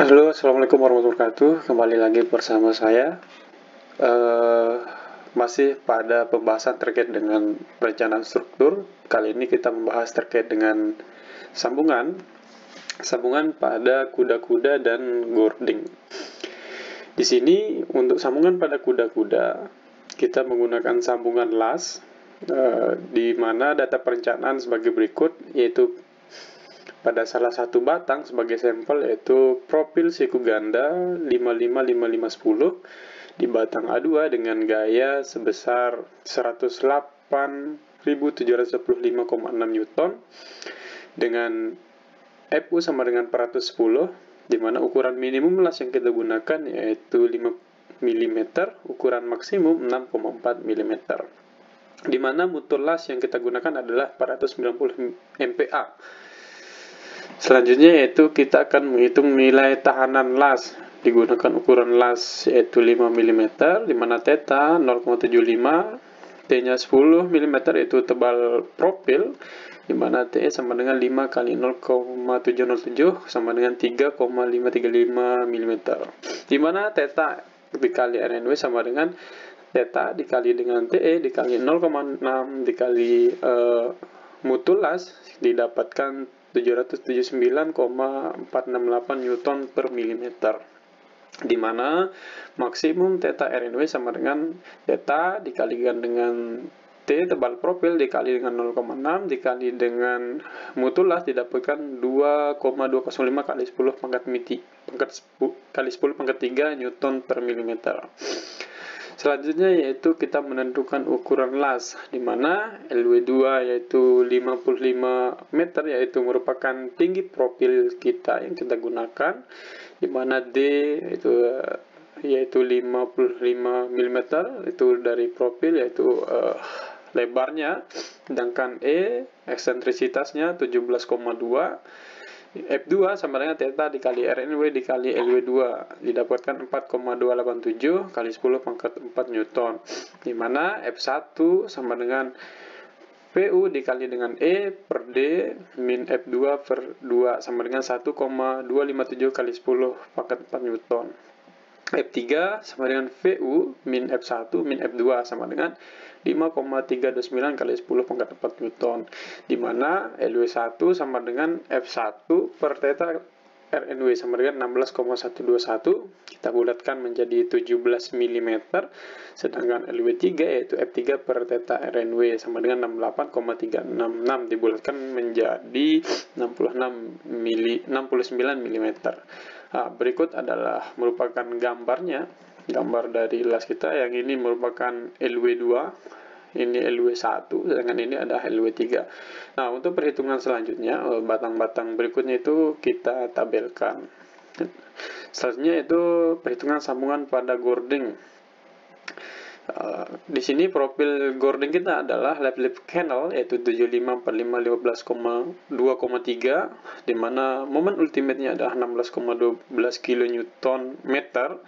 Halo, Assalamualaikum warahmatullahi wabarakatuh. Kembali lagi bersama saya. Masih pada pembahasan terkait dengan perencanaan struktur. Kali ini kita membahas terkait dengan sambungan pada kuda-kuda dan gording. Di sini untuk sambungan pada kuda-kuda, kita menggunakan sambungan las, di mana data perencanaan sebagai berikut, yaitu pada salah satu batang sebagai sampel yaitu profil siku ganda 555510 di batang A2 dengan gaya sebesar 108.725,6 Newton dengan FU sama dengan 410, di mana ukuran minimum las yang kita gunakan yaitu 5 mm, ukuran maksimum 6,4 mm. Di mana mutu las yang kita gunakan adalah 490 MPa. Selanjutnya yaitu kita akan menghitung nilai tahanan las. Digunakan ukuran las yaitu 5 mm, di mana theta 0,75, T-nya 10 mm yaitu tebal profil, di mana T sama dengan 5 kali 0,707 sama dengan 3,535 mm. Di mana theta dikali RNW sama dengan theta dikali dengan TE dikali 0,6 dikali mutu las didapatkan 779,468 Newton per milimeter, di mana maksimum theta RNW sama dengan theta dikalikan dengan T tebal profil dikali dengan 0,6 dikali dengan mutu las didapatkan 2,205 kali 10 pangkat 3 Newton per milimeter. Selanjutnya yaitu kita menentukan ukuran las, di mana LW2 yaitu 55 meter yaitu merupakan tinggi profil kita yang kita gunakan, di mana D yaitu 55 mm itu dari profil yaitu lebarnya, sedangkan E eksentrisitasnya 17,2, F2 sama dengan theta dikali RNW dikali LW2 didapatkan 4,287 kali 10 pangkat 4 Newton, di mana F1 sama dengan PU dikali dengan E per D min F2 per 2 sama dengan 1,257 kali 10 pangkat 4 Newton. F3 sama dengan VU min F1 min F2 sama dengan 5,329 kali 10 pangkat 4 Newton, di mana LW1 sama dengan F1 per theta RNW sama dengan 16,121, kita bulatkan menjadi 17 mm, sedangkan LW3 yaitu F3 per theta RNW sama dengan 68,366 dibulatkan menjadi 69 mm. Berikut adalah merupakan gambar dari las kita, yang ini merupakan LW2, ini LW1, sedangkan ini adalah LW3. Nah, untuk perhitungan selanjutnya, batang-batang berikutnya itu kita tabelkan. Selanjutnya itu perhitungan sambungan pada gording. Di sini profil gording kita adalah lap channel yaitu 754515,2,3, di mana momen ultimate-nya adalah 16,12 kN meter.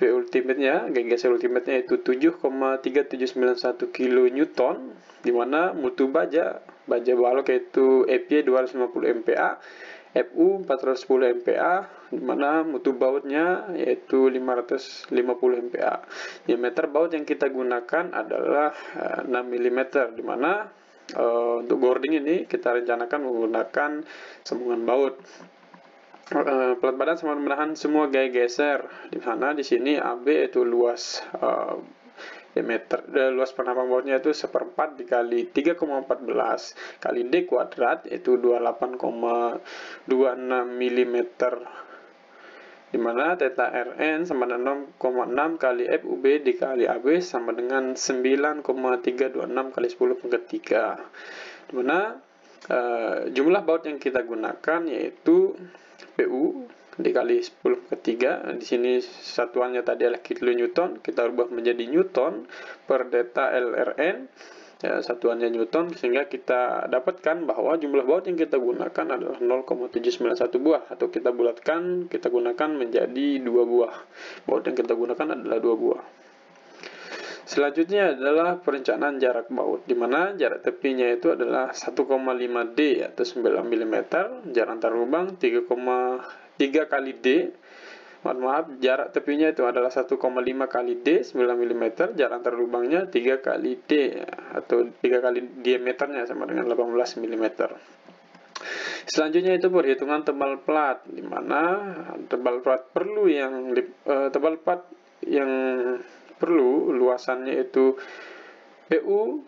V ultimate-nya, GGS ultimate-nya itu 7,3791 kN, di mana mutu baja balok yaitu EPY 250 MPa, FU 410 MPa, di mana mutu bautnya yaitu 550 MPa. Diameter baut yang kita gunakan adalah 6 mm, di mana untuk gording ini kita rencanakan menggunakan sambungan baut. Pelat badan sama menahan semua gaya geser, di mana di sini AB itu luas luas penampang bautnya itu 1/4 dikali 3,14 kali D kuadrat yaitu 28,26 mm, di mana theta Rn sama dengan 6,6 kali FUB dikali AB sama dengan 9,326 kali 10 pangkat 3, di mana jumlah baut yang kita gunakan yaitu PU dikali 10 pangkat 3. Di sini satuannya tadi adalah kilonewton, kita ubah menjadi newton per theta LRN, ya, satuannya newton, sehingga kita dapatkan bahwa jumlah baut yang kita gunakan adalah 0,791 buah, atau kita bulatkan, kita gunakan menjadi 2 buah. Baut yang kita gunakan adalah 2 buah. Selanjutnya adalah perencanaan jarak baut, di mana jarak tepinya itu adalah 1,5 D atau 9 mm, jarak antar lubang 3 kali D. Maaf, jarak tepinya itu adalah 1,5 kali D 9 mm, jarak antar lubangnya 3 kali D atau 3 kali diameternya sama dengan 18 mm. Selanjutnya itu perhitungan tebal plat, di mana tebal plat yang perlu luasannya itu PU,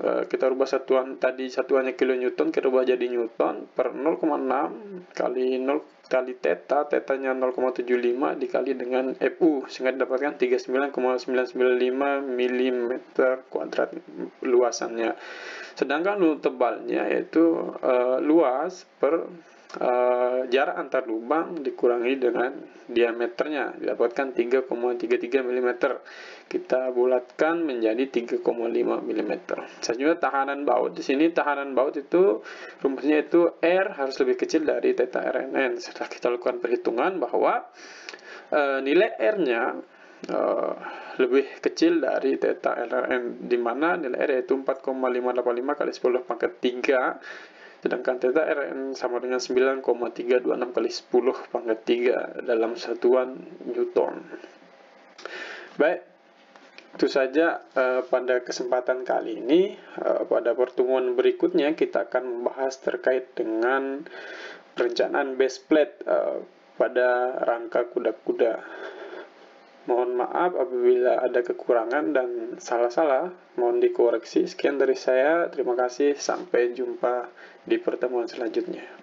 kita rubah satuannya kilonewton, kita rubah jadi newton per 0,6 kali 0 kali theta, tetanya 0,75 dikali dengan FU, sehingga didapatkan 39,995 mm kuadrat luasannya. Sedangkan untuk tebalnya yaitu luas per jarak antar lubang dikurangi dengan diameternya, didapatkan 3,33 mm. Kita bulatkan menjadi 3,5 mm. Selanjutnya tahanan baut. Di sini tahanan baut itu rumusnya itu R harus lebih kecil dari theta RNN. Setelah kita lakukan perhitungan bahwa nilai R-nya lebih kecil dari theta RNN, di mana nilai R yaitu 4,585 kali 10 pangkat 3, sedangkan theta RN sama dengan 9,326 kali 10 pangkat 3 dalam satuan Newton. Baik, itu saja pada kesempatan kali ini. Pada pertemuan berikutnya kita akan membahas terkait dengan perencanaan base plate pada rangka kuda-kuda. Mohon maaf apabila ada kekurangan dan salah-salah, mohon dikoreksi. Sekian dari saya, terima kasih, sampai jumpa di pertemuan selanjutnya.